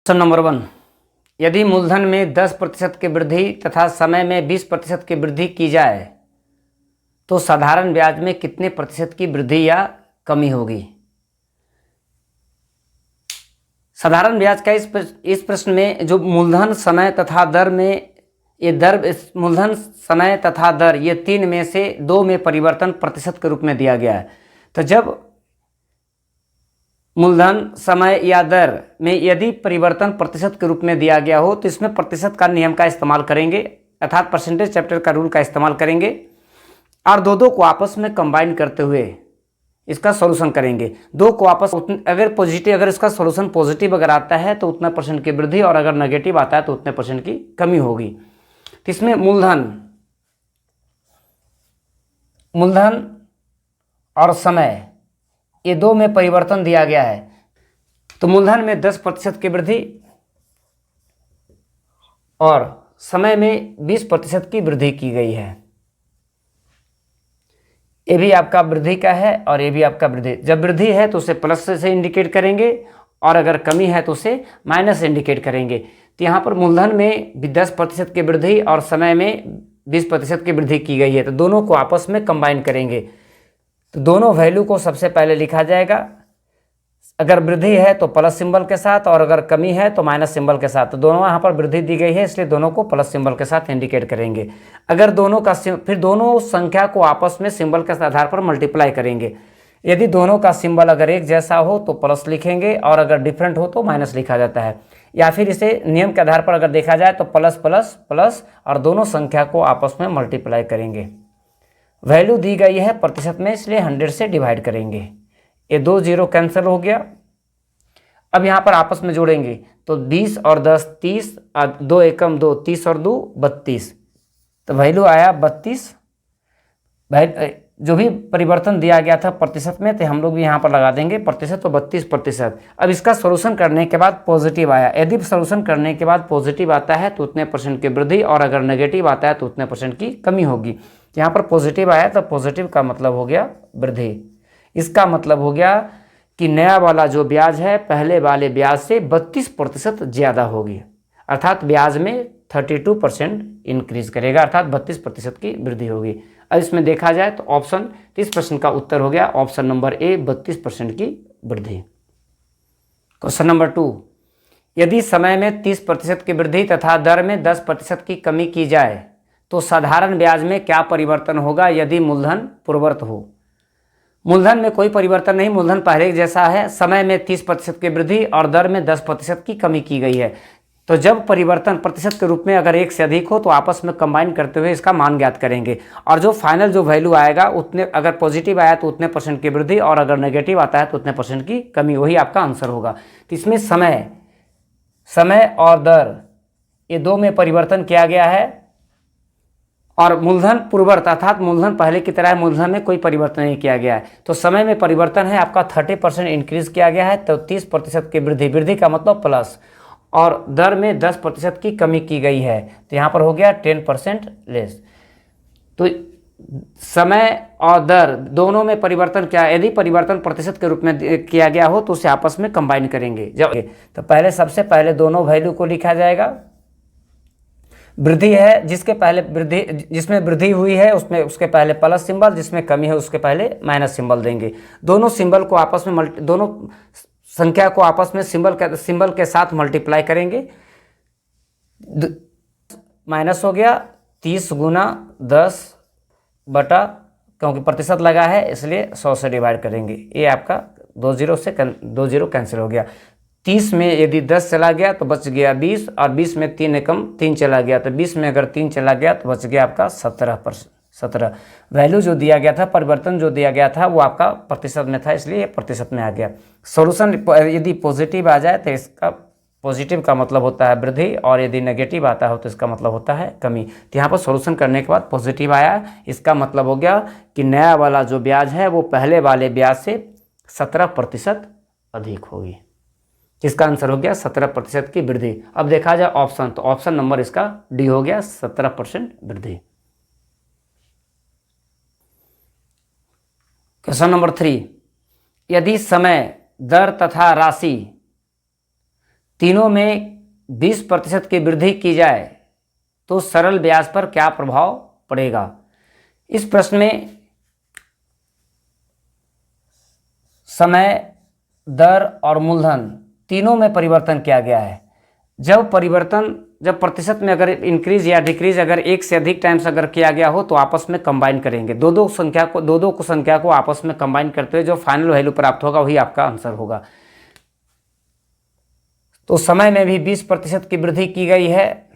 Question number 1, यदि मूलधन में 10% की वृद्धि तथा समय में 20% की वृद्धि की जाए तो साधारण ब्याज में कितने प्रतिशत की वृद्धि या कमी होगी। साधारण ब्याज का इस प्रश्न में जो मूलधन समय तथा दर में मूलधन समय तथा दर ये तीन में से दो में परिवर्तन प्रतिशत के रूप में दिया गया है। तो जब मूलधन समय या दर में यदि परिवर्तन प्रतिशत के रूप में दिया गया हो तो इसमें प्रतिशत का नियम का इस्तेमाल करेंगे, अर्थात परसेंटेज चैप्टर का रूल का इस्तेमाल करेंगे और दो को आपस में कंबाइन करते हुए इसका सॉल्यूशन करेंगे। दो को आपस अगर इसका सॉल्यूशन पॉजिटिव अगर आता है तो उतना परसेंट की वृद्धि और अगर नेगेटिव आता है तो उतने परसेंट की कमी होगी। तो इसमें मूलधन और समय ये दो में परिवर्तन दिया गया है। तो मूलधन में 10% की वृद्धि और समय में 20% की वृद्धि की गई है। ये भी आपका वृद्धि का है और ये भी आपका वृद्धि। जब वृद्धि है तो उसे प्लस से इंडिकेट करेंगे और अगर कमी है तो उसे माइनस से इंडिकेट करेंगे। तो यहाँ पर मूलधन में भी 10% की वृद्धि और समय में 20% की वृद्धि की गई है। तो दोनों को आपस में कंबाइन करेंगे। तो दोनों वैल्यू को सबसे पहले लिखा जाएगा। अगर वृद्धि है तो प्लस सिंबल के साथ और अगर कमी है तो माइनस सिंबल के साथ। तो दोनों यहाँ पर वृद्धि दी गई है इसलिए दोनों को प्लस सिंबल के साथ इंडिकेट करेंगे। अगर फिर दोनों संख्या को आपस में सिंबल के आधार पर मल्टीप्लाई करेंगे। यदि दोनों का सिंबल अगर एक जैसा हो तो प्लस लिखेंगे और अगर डिफरेंट हो तो माइनस लिखा जाता है। या फिर इसे नियम के आधार पर अगर देखा जाए तो प्लस प्लस प्लस और दोनों संख्या को आपस में मल्टीप्लाई करेंगे। वैल्यू दी गई है प्रतिशत में इसलिए 100 से डिवाइड करेंगे। ये 2 0 कैंसिल हो गया। अब यहाँ पर आपस में जोड़ेंगे तो 20 और 10 30 और 2 एकम 2 30 और 2 32। तो वैल्यू आया 32। जो भी परिवर्तन दिया गया था प्रतिशत में तो हम लोग भी यहाँ पर लगा देंगे प्रतिशत, तो 32%। अब इसका सॉल्यूशन करने के बाद पॉजिटिव आया। यदि सॉल्यूशन करने के बाद पॉजिटिव आता है तो उतने परसेंट की वृद्धि और अगर नेगेटिव आता है तो उतने परसेंट की कमी होगी। यहाँ पर पॉजिटिव आया तो पॉजिटिव का मतलब हो गया वृद्धि। इसका मतलब हो गया कि नया वाला जो ब्याज है पहले वाले ब्याज से 32% ज़्यादा होगी, अर्थात ब्याज में 32% इंक्रीज करेगा, अर्थात 32% की वृद्धि होगी। अब इसमें देखा जाए तो ऑप्शन, इस प्रश्न का उत्तर हो गया ऑप्शन नंबर ए, 32% की वृद्धि। क्वेश्चन नंबर 2, यदि समय में 30% की वृद्धि तथा दर में 10% की कमी की जाए तो साधारण ब्याज में क्या परिवर्तन होगा यदि मूलधन पूर्ववत हो। मूलधन में कोई परिवर्तन नहीं, मूलधन पहले जैसा है। समय में 30% की वृद्धि और दर में 10% की कमी की गई है। तो जब परिवर्तन प्रतिशत के रूप में अगर एक से अधिक हो तो आपस में कंबाइन करते हुए इसका मान ज्ञात करेंगे और जो फाइनल जो वैल्यू आएगा उतने, अगर पॉजिटिव आया तो उतने परसेंट की वृद्धि और अगर नेगेटिव आता है तो उतने परसेंट की कमी, वही आपका आंसर होगा। तो इसमें समय और दर ये दो में परिवर्तन किया गया है और मूलधन पूर्ववर्त अर्थात मूलधन पहले की तरह मूलधन में कोई परिवर्तन नहीं किया गया है। तो समय में परिवर्तन है आपका 30% इंक्रीज किया गया है, तो 30% की वृद्धि का मतलब प्लस, और दर में 10% की कमी की गई है तो यहाँ पर हो गया 10% लेस। तो समय और दर दोनों में परिवर्तन क्या, यदि परिवर्तन प्रतिशत के रूप में किया गया हो तो उसे आपस में कंबाइन करेंगे। तो पहले सबसे पहले दोनों वैल्यू को लिखा जाएगा। वृद्धि है जिसमें वृद्धि हुई है उसमें उसके पहले प्लस सिंबल, जिसमें कमी है उसके पहले माइनस सिंबल देंगे। दोनों सिंबल को आपस में दोनों संख्या को आपस में सिंबल के साथ मल्टीप्लाई करेंगे। माइनस हो गया 30 गुना 10 बटा, क्योंकि प्रतिशत लगा है इसलिए 100 से डिवाइड करेंगे। ये आपका 2 0 कैंसिल हो गया। 30 में यदि 10 चला गया तो बच गया 20 और 20 में 3 एकम 3 चला गया तो 20 में अगर 3 चला गया तो बच गया आपका 17%। वैल्यू जो दिया गया था, परिवर्तन जो दिया गया था वो आपका प्रतिशत में था इसलिए ये प्रतिशत में आ गया। सॉल्यूशन यदि पॉजिटिव आ जाए तो इसका पॉजिटिव का मतलब होता है वृद्धि और यदि नेगेटिव आता हो तो इसका मतलब होता है कमी। तो यहाँ पर सॉल्यूशन करने के बाद पॉजिटिव आया, इसका मतलब हो गया कि नया वाला जो ब्याज है वो पहले वाले ब्याज से 17% अधिक होगी। इसका आंसर हो गया 17% की वृद्धि। अब देखा जाए ऑप्शन, तो ऑप्शन नंबर इसका डी हो गया 17% वृद्धि। क्वेश्चन नंबर 3, यदि समय, दर तथा राशि तीनों में 20% की वृद्धि की जाए तो सरल ब्याज पर क्या प्रभाव पड़ेगा। इस प्रश्न में समय, दर और मूलधन तीनों में परिवर्तन किया गया है। जब प्रतिशत में अगर इंक्रीज या डिक्रीज अगर एक से अधिक टाइम्स अगर किया गया हो तो आपस में कंबाइन करेंगे। दो संख्या को आपस में कंबाइन करते हुए जो फाइनल वैल्यू प्राप्त होगा वही आपका आंसर होगा। तो समय में भी 20% की वृद्धि की गई है,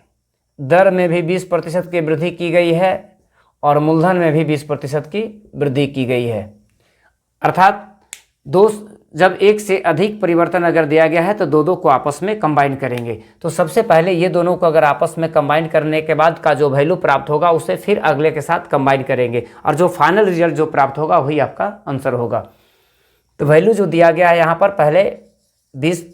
दर में भी 20% की वृद्धि की गई है और मूलधन में भी 20% की वृद्धि की गई है। अर्थात जब एक से अधिक परिवर्तन अगर दिया गया है तो दो को आपस में कंबाइन करेंगे। तो सबसे पहले ये दोनों को अगर आपस में कंबाइन करने के बाद का जो वैल्यू प्राप्त होगा उसे फिर अगले के साथ कंबाइन करेंगे और जो फाइनल रिजल्ट जो प्राप्त होगा वही आपका आंसर होगा। तो वैल्यू जो दिया गया है यहाँ पर पहले 20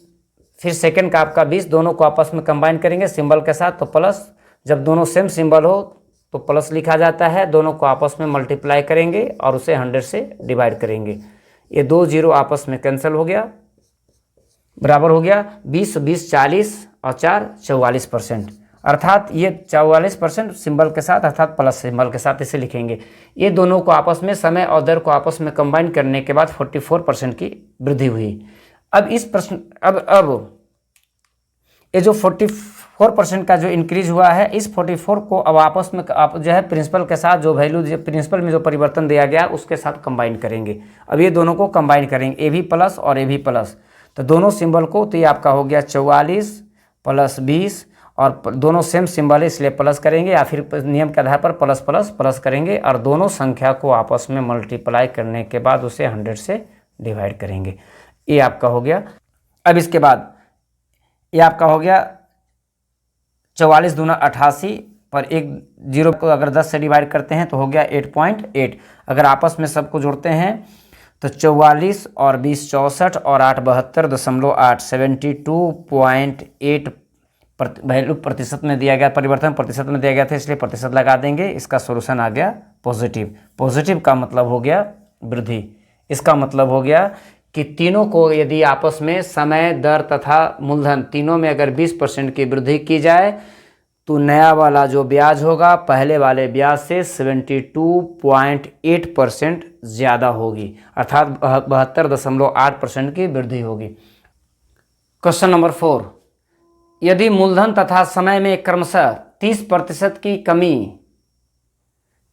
फिर सेकंड का आपका 20, दोनों को आपस में कंबाइन करेंगे सिंबल के साथ तो प्लस, जब दोनों सेम सिंबल हो तो प्लस लिखा जाता है, दोनों को आपस में मल्टीप्लाई करेंगे और उसे 100 से डिवाइड करेंगे। ये 2 जीरो आपस में कैंसिल हो गया, बराबर हो गया 20 20 40 और 4 44%। अर्थात ये 44% सिंबल के साथ अर्थात प्लस सिंबल के साथ इसे लिखेंगे। ये दोनों को आपस में समय और दर को आपस में कंबाइन करने के बाद 44% की वृद्धि हुई। अब इस प्रश्न अब ये जो 44% का जो इंक्रीज हुआ है इस 44 को अब आपस में आप जो है प्रिंसिपल के साथ जो वैल्यू प्रिंसिपल में जो परिवर्तन दिया गया उसके साथ कंबाइन करेंगे। अब ये दोनों को कंबाइन करेंगे, ए भी प्लस और ए भी प्लस, तो दोनों सिंबल को, तो ये आपका हो गया 44 प्लस 20 और दोनों सेम सिंबल है इसलिए प्लस करेंगे या फिर नियम के आधार पर प्लस प्लस प्लस करेंगे और दोनों संख्या को आपस में मल्टीप्लाई करने के बाद उसे 100 से डिवाइड करेंगे। ये आपका हो गया। अब इसके बाद ये आपका हो गया 44 दूना 88 पर एक जीरो को अगर 10 से डिवाइड करते हैं तो हो गया 8.8। अगर आपस में सबको जोड़ते हैं तो 44 और 20 64 और 8 72.8 72.8 वैल्यू प्रतिशत में दिया गया, परिवर्तन प्रतिशत में दिया गया था इसलिए प्रतिशत लगा देंगे। इसका सॉल्यूशन आ गया पॉजिटिव। पॉजिटिव का मतलब हो गया वृद्धि। इसका मतलब हो गया कि तीनों को यदि आपस में समय, दर तथा मूलधन तीनों में अगर 20% की वृद्धि की जाए तो नया वाला जो ब्याज होगा पहले वाले ब्याज से 72.8% ज़्यादा होगी, अर्थात 72.8% की वृद्धि होगी। क्वेश्चन नंबर 4, यदि मूलधन तथा समय में क्रमशः 30% की कमी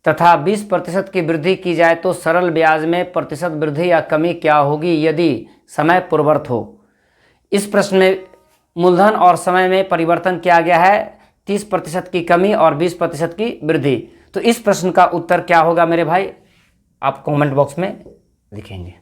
तथा 20% की वृद्धि की जाए तो सरल ब्याज में प्रतिशत वृद्धि या कमी क्या होगी यदि समय पूर्ववत हो। इस प्रश्न में मूलधन और समय में परिवर्तन किया गया है 30% की कमी और 20% की वृद्धि। तो इस प्रश्न का उत्तर क्या होगा मेरे भाई, आप कमेंट बॉक्स में लिखेंगे।